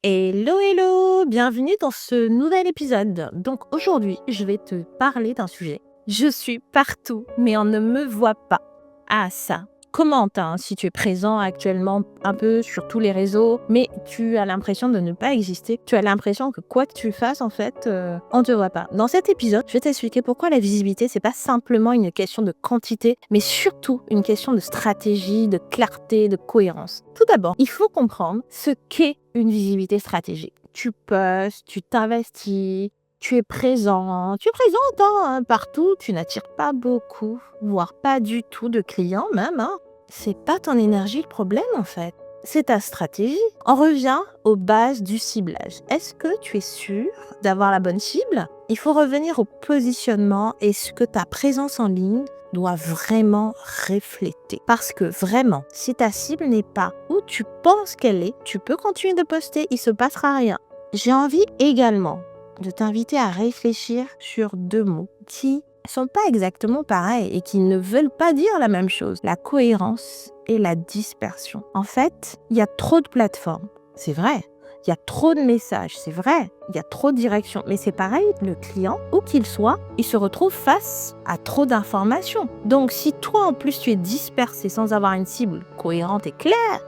Hello, hello, bienvenue dans ce nouvel épisode. Donc aujourd'hui, je vais te parler d'un sujet. Je suis partout, mais on ne me voit pas. Ah ça, commente si tu es présent actuellement un peu sur tous les réseaux, mais tu as l'impression de ne pas exister. Tu as l'impression que quoi que tu fasses, en fait, on ne te voit pas. Dans cet épisode, je vais t'expliquer pourquoi la visibilité, c'est pas simplement une question de quantité, mais surtout une question de stratégie, de clarté, de cohérence. Tout d'abord, il faut comprendre ce qu'est une visibilité stratégique. Tu postes, tu t'investis, tu es présent, tu es présente partout, tu n'attires pas beaucoup, voire pas du tout de clients même. C'est pas ton énergie le problème en fait, c'est ta stratégie. On revient aux bases du ciblage. Est-ce que tu es sûr d'avoir la bonne cible ? Il faut revenir au positionnement et ce que ta présence en ligne doit vraiment refléter. Parce que vraiment, si ta cible n'est pas où tu penses qu'elle est, tu peux continuer de poster, il ne se passera rien. J'ai envie également de t'inviter à réfléchir sur deux mots qui sont pas exactement pareils et qui ne veulent pas dire la même chose. La cohérence et la dispersion. En fait, il y a trop de plateformes, c'est vrai. Il y a trop de messages, c'est vrai. Il y a trop de directions. Mais c'est pareil, le client, où qu'il soit, il se retrouve face à trop d'informations. Donc, si toi, en plus, tu es dispersé sans avoir une cible cohérente et claire,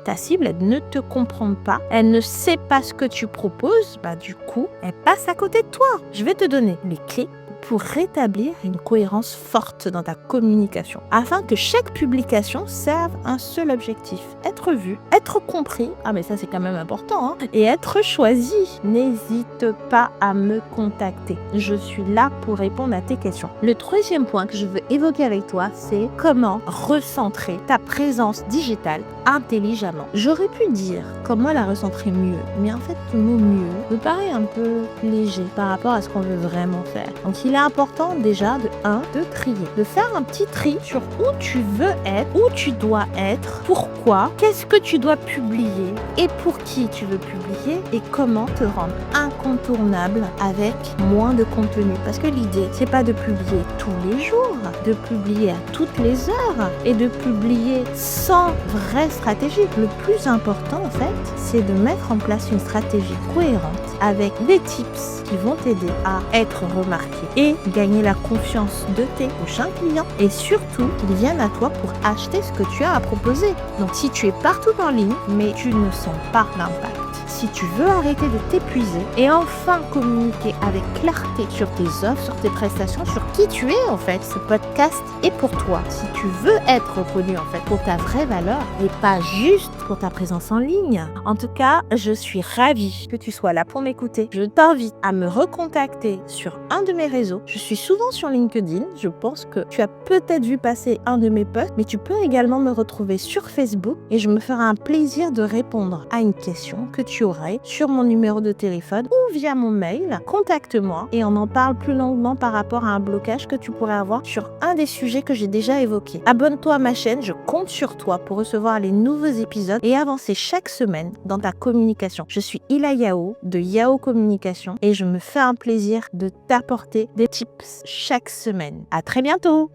ta cible, elle ne te comprend pas, elle ne sait pas ce que tu proposes, du coup, elle passe à côté de toi. Je vais te donner les clés pour rétablir une cohérence forte dans ta communication, afin que chaque publication serve un seul objectif, être vu, être compris, mais ça c'est quand même important, et être choisi. N'hésite pas à me contacter, je suis là pour répondre à tes questions. Le troisième point que je veux évoquer avec toi, c'est comment recentrer ta présence digitale intelligemment. J'aurais pu dire comment la recentrer mieux, mais en fait le mot mieux me paraît un peu léger par rapport à ce qu'on veut vraiment faire. Donc il est important déjà de trier, de faire un petit tri sur où tu veux être, où tu dois être, pourquoi, qu'est-ce que tu dois publier et pour qui tu veux publier et comment te rendre incontournable avec moins de contenu. Parce que l'idée, c'est pas de publier tous les jours, de publier à toutes les heures et de publier sans vraie stratégie. Le plus important en fait, c'est de mettre en place une stratégie cohérente avec des tips qui vont t'aider à être remarqué et gagner la confiance de tes prochains clients et surtout qu'ils viennent à toi pour acheter ce que tu as à proposer. Donc si tu es partout en ligne mais tu ne sens pas l'impact, si tu veux arrêter de t'épuiser et enfin communiquer avec clarté sur tes offres, sur tes prestations, sur qui tu es en fait, ce podcast est pour toi. Si tu veux être reconnu en fait pour ta vraie valeur et pas juste pour ta présence en ligne. En tout cas, je suis ravie que tu sois là pour m'écouter. Je t'invite à me recontacter sur un de mes réseaux. Je suis souvent sur LinkedIn. Je pense que tu as peut-être vu passer un de mes posts, mais tu peux également me retrouver sur Facebook et je me ferai un plaisir de répondre à une question que tu aurais sur mon numéro de téléphone ou via mon mail. Contacte-moi et on en parle plus longuement par rapport à un blocage que tu pourrais avoir sur un des sujets que j'ai déjà évoqués. Abonne-toi à ma chaîne, je compte sur toi pour recevoir les nouveaux épisodes et avancer chaque semaine dans ta communication. Je suis Ila Yao de Yao Communication et je me fais un plaisir de t'apporter des tips chaque semaine. À très bientôt!